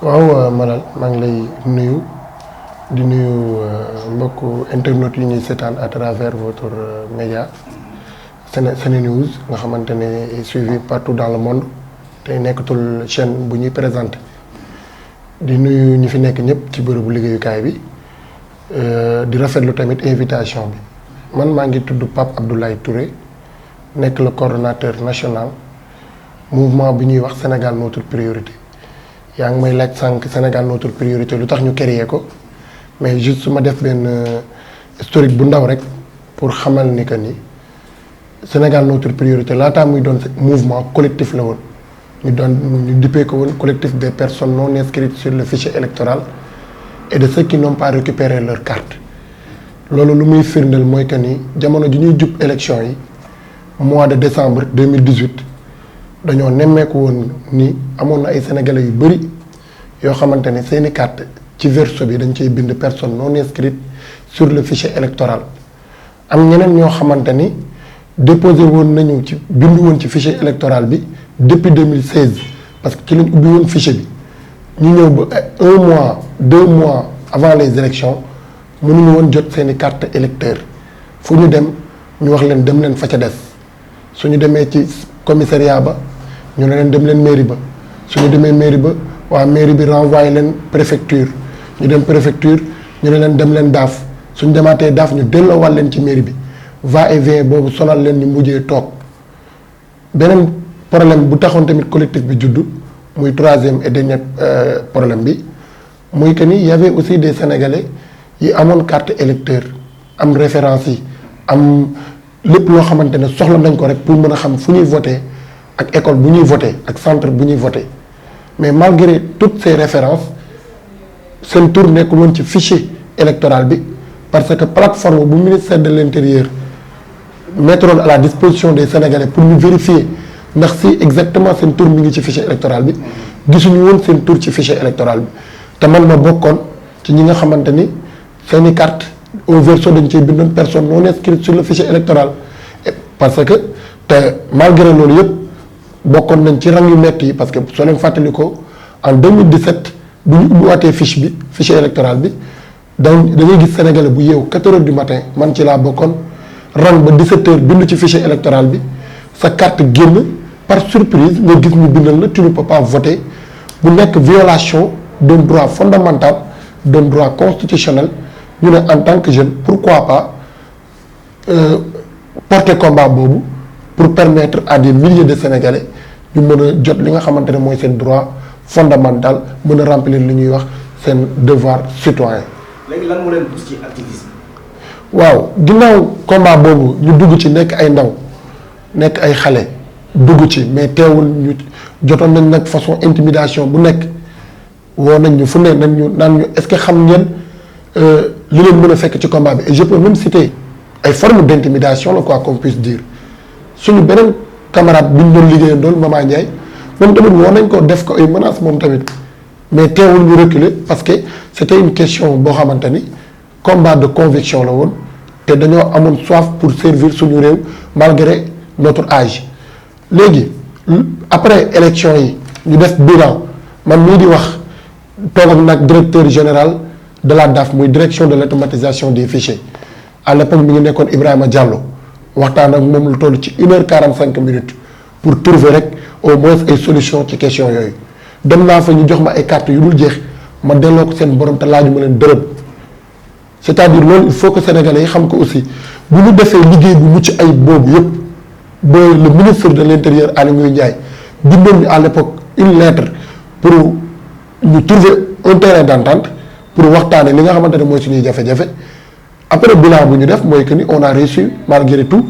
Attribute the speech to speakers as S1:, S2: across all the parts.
S1: waaw Malal maa ngi lay nuyu di nuyu mbokku internautes yi ñuy seetaan à travers votre média SeneNews nga xamante ne est suivi partout dans le monde tey nekkatul chaîne bu ñuy présenté di nuyu ñi fi nekk ñëpp ci bërëbu liggéeyukaay bi di rafetlu tamit invitation bi man maa ngi tudd Pape Abdoulaye Touré nekk le coordonnateur national mouvement bi ñuy wax Sénégal notre priorité. yaa ngi may laaj sànq Sénégal notre priorité lu tax ñu créer ko mais juste ma def benn historique bu ndaw rek pour xamal ni que ni Sénégal notre priorité laataa muy doon mouvement collectif la woon ñu dippee ko woon collectif des personnes non inscrites sur le fichier électoral et de ceux qui n'ont pas récupéré leur carte. loolu lu muy firndeel mooy que ni jamono ji ñuy jub élection yi mois de décembre 2018 dañoo nemmeeku woon ni amoon na ay sénégalais yu bëri yoo xamante ne seeni carte ci verso bi dañ cey bind personne non inscrite sur le fichier électoral. am ñeneen ñoo xamante ni déposé woon nañu ci bindu woon ci fichier électoral bi depuis 2016 parce que ci lañ ubbi woon fichier bi ñu ñëw ba 1 mois 2 mois avant les élections mënuñu woon jot seeni carte électeur fu ñu dem ñu wax leen dem leen fa ca des suñu demee ci commissariat ba ñu ne leen dem leen mairie ba suñu demee mairie ba waa mairie bi renvoyé leen préfecture ñu dem préfecture ñu ne leen dem leen daaf suñu demaatee daaf ñu delloowaat leen ci mairie bi va et vient boobu sonal leen ñu mujjee toog. beneen problème bu taxoon tamit collectif bi juddu muy troisième et dernier problème bi muy que ni y avait aussi des sénégalais yi amoon carte électeur am référence yi am lépp loo xamante ne soxla nañ ko rek pour mën a xam fu ñuy voté ak école bu ñuy voté ak centre bu ñuy voté mais malgré toutes ces références seen tour nekkul woon ci fichier électoral bi parce que plateforme bu ministère de l'intérieur mettroon à la disposition des sénégalais pour ñu vérifier ndax si exactement seen tour mi ngi ci fichier électoral bi gisuñu woon seen tour ci fichier électoral bi te man ma bokkoon ci ñi nga xamante ni seeni carte au verso dañ cey bindoon personne non inscrite sur le fichier électoral parce que te malgré loolu yëpp bokkoon nañ ci rang yu metti yi parce que soo leen fàttali ko en 2017 bu ñu ubbiwaatee fichier électoral bi da ngay gis sénégalais bu yeewu 4 heures du matin man ci laa bokkoon rang ba 17 heures bind ci fichier électoral bi sa carte génn par surprise nga gis ñu bindal la tu ne peux pas voter bu nekk violation d'un droit fondamental d'un droit constitutionnel ñu ne en tant que jeune pourquoi pas porter combat boobu pour permettre à des milliers de sénégalais ñu mën a jot li nga xamante ne mooy seen droit fondamental mën a remplir li ñuy wax seen devoir citoyen.
S2: léegi lan moo leen pousse ci activisme.
S1: waaw ginnaaw combat boobu ñu dugg ci nekk ay ndaw nekk ay xale dugg ci mais teewul ñu jotoon nañ nag façon intimidation bu nekk woo nañ ñu fu ne nañ ñu naan ñu est-ce que xam ngeen li leen mën a fekk ci combat bi et je peux même citer ay formes d'intimidation la quoi qu'on puisse dire suñu beneen camarade bi ñu doon liggéeyandool Mama Ndiaye moom tamit woo nañ ko def ko ay menaces moom tamit mais teewul ñu reculer parce que c'était une question boo xamante ni combat de conviction la woon te dañoo amoon soif pour servir suñu réew malgré notre âge. léegi après élection yi ñu def bilan man mii di wax toog ak nag directeur général de la DAF muy direction de l'automatisation des fichiers à l'époque mi ngi nekkoon Ibrahima Diallo waxtaan ak moom lu toll ci 1h45 minutes pour trouver rek au moins ay solution ci question yooyu dem naa fa ñu jox ma ay cartes yu dul jeex ma delloo ko seen borom te laaju ma leen dërëm c'est-à-dire loolu il faut que sénégalais yi xam ko aussi bu ñu defee liggéey bu mucc ay boobu yëpp ba le ministre de l'intérieur Aly Ngouille Ndiaye bindoon ñu à l'époque une lettre pour ñu trouver un terrain d'entente pour waxtaane li nga xamante ne mooy suñuy jafe-jafe après bilan bu ñu def mooy que ni on a réussi malgré tout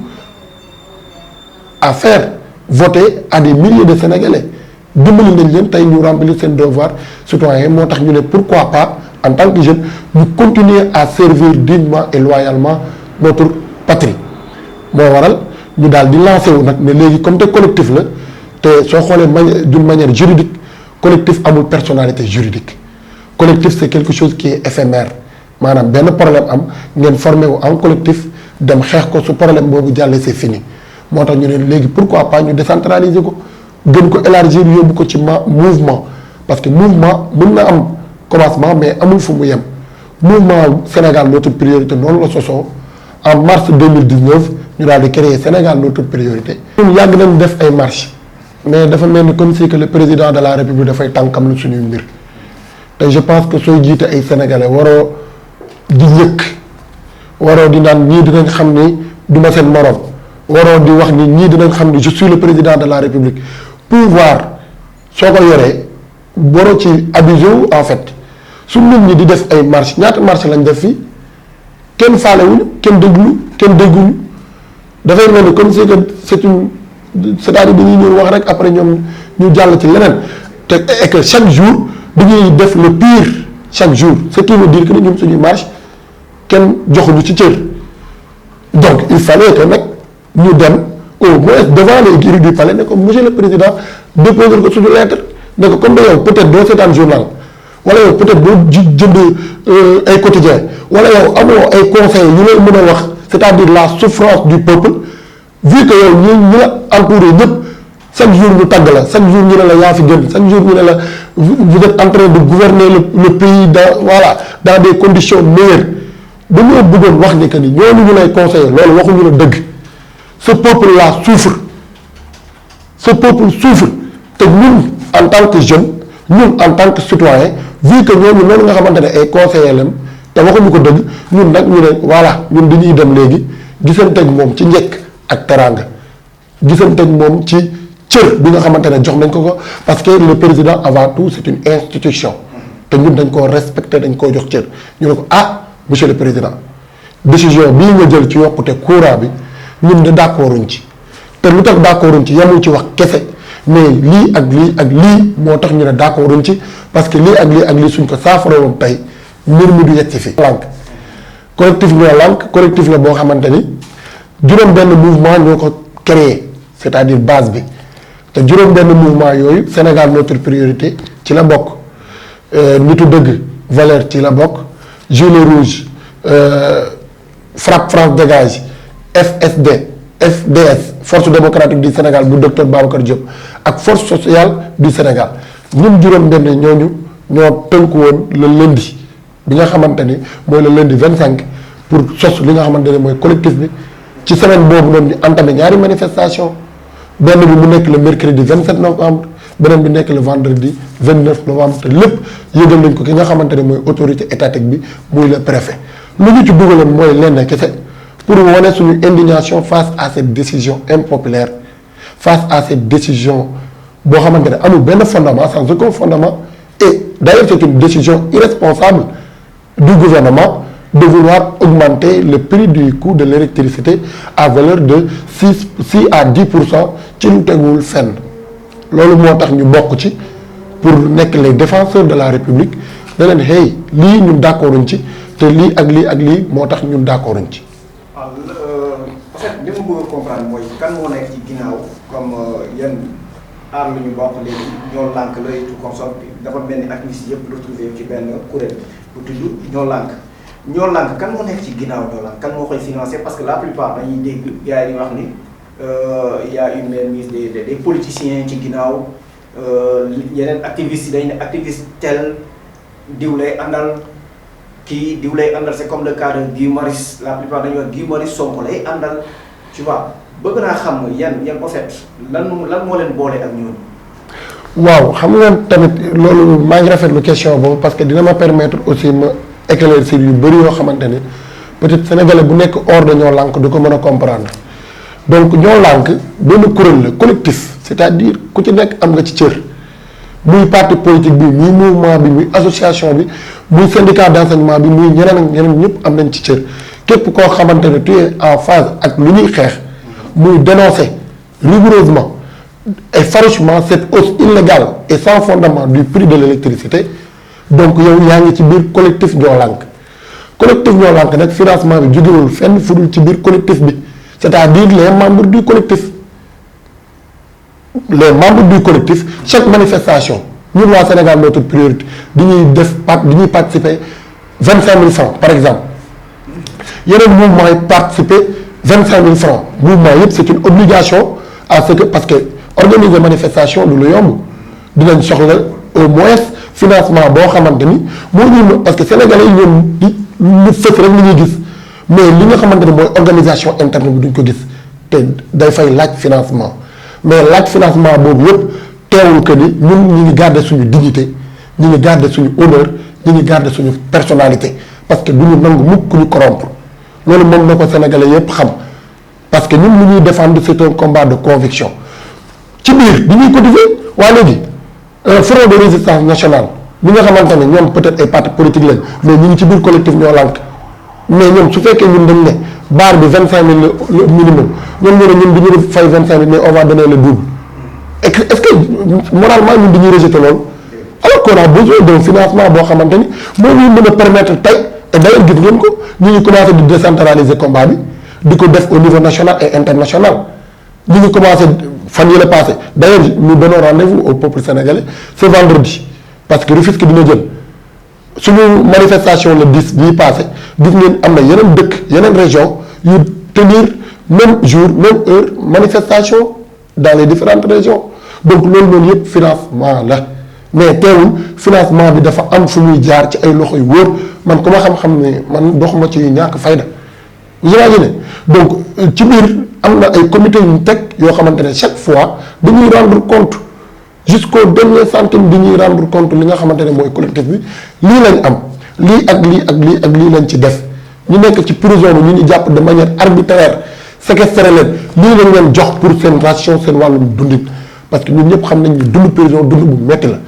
S1: à faire voter à des milliers de sénégalais dimbali nañ leen tey ñu remplir seen devoir citoyen moo tax ñu ne pourquoi pas en tant que jeune ñu continuer à servir dignement et loyalement notre patrie moo waral ñu daal di lancer wu nag ne léegi comme te collectif la te soo xoolee d'une manière juridique collectif amul personnalité juridique collectif c'est quelque chose qui est éphémère maanaam benn problème am ngeen formé wu en collectif dem xeex ko su problème boobu jàllee c'est fini moo tax ñu ne léegi pourquoi pas ñu décentraliser ko gën ko élargir yóbbu ko ci mouvement parce que mouvement mën na am commencement mais amul fu mu yem mouvement Sénégal notre priorité noonu la sosoo en mars 2019 ñu daal di créer Sénégal notre priorité. ñun yàgg nañ def ay marche mais dafa mel ni comme si que le président de la république dafay tànkam lu suñuy mbir te je pense que sooy jiite ay sénégalais waroo di yëkk waroo di naan ñii dinañ xam ni du ma seen morom waroo di wax ni ñii dinañ xam ni je suis le président de la république pouvoir soo ko yoree waroo ci abusé wu en fait su nit ñi di def ay marche ñaata marche lañ def fii kenn faalewuñu kenn dégguñu dafay mel ni comme c'est que c'est-à-dire dañuy ñëw wax rek après ñoom ñu jàll ci leneen te et que chaque jour dañuy def le pire chaque jour ce qui veut dire que ni ñun suñuy marche kenn joxuñu ci cër donc il fallait que nag ñu dem au moins devant les grilles du palais ne ko monsieur le président déposer ko suñu lettre ne ko comme da yow peut-être doo seetaan journal wala yow peut-être doo jënd ay quotidien wala yow amoo ay conseils yu lay mën a wax c'est-à-dire la souffrance du peuple vu que yow ñi la entouré ñëpp chaque jour ñu tàgg la chaque jour ñu ne la yaa fi gën chaque jour ñu ne la vous êtes en train de gouverner le pays dans des conditions meilleures dañoo bëggoon wax ni que ni ñooñu ñu lay conseiller loolu waxuñu la dëgg ce peuple là souffre te ñun en tant que jeune ñun en tant que citoyen vu que ñooñu loolu nga xamante ne ay conseillers lañ te waxuñu ko dëgg ñun nag ñu ne voilà ñun dañuy dem léegi gisanteeg moom ci njëkk ak teraanga gisanteeg moom ci cër bi nga xamante ne jox nañ ko parce que le président avant tout c'est une institution te ñun dañ koo respecter dañ koo jox cër ñu ne ko monsieur le président décision bii nga jël ci yokkute courant bi ñun de d'accorduñ ci te lu tax d'accorduñ ci yemul ci wax kese mais lii ak lii moo tax ñu ne d'accorduñ ci parce que lii ak lii suñ ko saafara woon tey mbir mi du yegg si fi lànk collectif ñoo lànk collectif la boo xamante ni juróom benn mouvement ñoo ko créé c'est-à-dire base bi te juróom benn mouvement yooyu Sénégal notre priorité ci la bokk nitu dëgg valeur ci la bokk Gilet rouge FRAPP France dégage FSD FDS force démocratique du Sénégal bu docteur Babacar Diop ak force sociale du Sénégal ñun juróom-benn ñooñu ñoo tënku woon le lundi bi nga xamante ni mooy le lundi 25 pour sos li nga xamante ne mooy collectif bi ci semaine boobu noonu ñu entamé ñaari manifestation benn bi mu nekk le mercredi 27 novembre beneen bi nekk le vendredi 29 novembre te lépp yëgal nañ ko ki nga xamante ne mooy autorité étatique bi muy le préfet lu ñu ci dugaloon mooy lenn kese pour wane suñu indignation face à cette décision impopulaire face à cette décision boo xamante ne amul benn fondement sans aucun fondement et d'ailleurs c'est une décision irresponsable du gouvernement de vouloir augmenter le prix du coût de l'électricité à valeur de 6 à 10% ci lu teguwul fenn loolu moo tax ñu bokk ci pour nekk les défenseurs de la République da leen hey lii ñun d'accorduñ ci te lii ak lii moo tax ñun d'accorduñ ci.
S2: waaw en fait li ma bëgg a comprendre mooy kan moo nekk ci ginnaaw comme yan aar lu ñu bokk léegi ñoo lànk la tout comme ça dafa mel ni activiste yëpp retrouvé ci benn kuréel bu tudd ñoo lànk kan moo nekk ci ginnaaw ñoo lànk kan moo koy financé parce que la plupart dañuy dégg gars yi wax ni y a une mainmise des politiciens ci ginnaaw yeneen activistes yi dañ ne activiste tel diw lay àndal kii diw lay àndal c'est comme le cas de Guy Marius la plupart dañuy wax Guy Marius Sonko lay àndal tu vois bëgg naa xam yan en fait lan moo leen boole ak ñooñu.
S1: waaw xam nga tamit loolu maa ngi rafetlu question boobu parce que dina ma permettre aussi ma éclaircir yu bëri yoo xamante ni peut-être sénégalais bu nekk hors de ñoo lànk du ko mën a comprendre donc ñoo lànk benn kuréel la collectif c'est-à-dire ku ci nekk am nga ci cër muy parti politique bi muy mouvement bi muy association bi muy syndicat d'enseignement bi muy ñeneen ak ñeneen ñëpp am nañ ci cër képp koo xamante ne tu es en phase ak lu ñuy xeex muy dénoncer rigoureusement et farouchement cette hausse illégale et sans fondement du prix de l'électricité donc yow yaa ngi ci biir collectif ñoo lànk collectif ñoo lànk nag financement bi jógewul fenn fudul ci biir collectif bi c'est-à-dire les membres du collectif chaque manifestation ñun waa Sénégal notre priorité dañuy participer 25 000 francs par exemple yeneen mouvement yi participer 25 000 francs mouvement yëpp c'est une obligation à ce que parce que organiser manifestation du lu yomb dinañ soxla au moins financement boo xamante ni moo ñu parce que sénégalais yi ñoom lu fës rek li ñuy gis mais li nga xamante ni mooy organisation interne bi duñ ko gis te day fay laaj financement mais laaj financement boobu yëpp teewul que ni ñun ñu ngi garder suñu dignité ñu ngi garder suñu honneur ñu ngi garder suñu personnalité parce que du ñu nangu mukk ku ñu corrompre loolu moom na ko sénégalais yëpp xam parce que ñun lu ñuy défendre c'est un combat de conviction ci biir bi ñuy cotiser waa léegi front de résistance nationale bi nga xamante ne ñoom peut-être ay partis politiques lañ mais ñu ngi ci biir collectif ñoo lànk mais ñoom su fekkee ñun dañ ne barre bi 25 000 minimum ñoom ñu ne ñun bi ñu fay 25 000 mais on va donner le double est-ce que moralement ñun dañuy rejeter loolu alors qu'on a besoin d'un financement boo xamante ni moo ñu mën a permettre tey et d'ailleurs gis ngeen ko ñu ngi commencé di décentraliser combat bi di ko def au niveau national et international ñu ngi commencé fan yële passé d'ailleurs nous donnons rendez-vous au peuple sénégalais ce vendredi parce que Rufisque dina jël suñu manifestation le 10 bii passé gis ngeen am na yeneen dëkk yeneen région yu tenir même jour même heure manifestation dans les différentes régions donc loolu noonu yëpp financement la mais teewul financement bi dafa am fu muy jaar ci ay loxo yu wóor man ku ma xam-xam ne man doxuma ci ñàkk fayda imagine donc ci biir am na ay comité yu ñu teg yoo xamante ne chaque fois dañuy rendre compte jusqu'au dernier centime bi ñuy rendre compte li nga xamante ne mooy collectif bi lii lañ am lii ak lii ak lii ak lii lañ ci def ñu nekk ci prison bi ñu jàpp de manière arbitraire séquestré leen lii lañ leen jox pour seen ration seen wàllum dundin parce que ñun ñëpp xam nañ ni dund prison dund bu metti la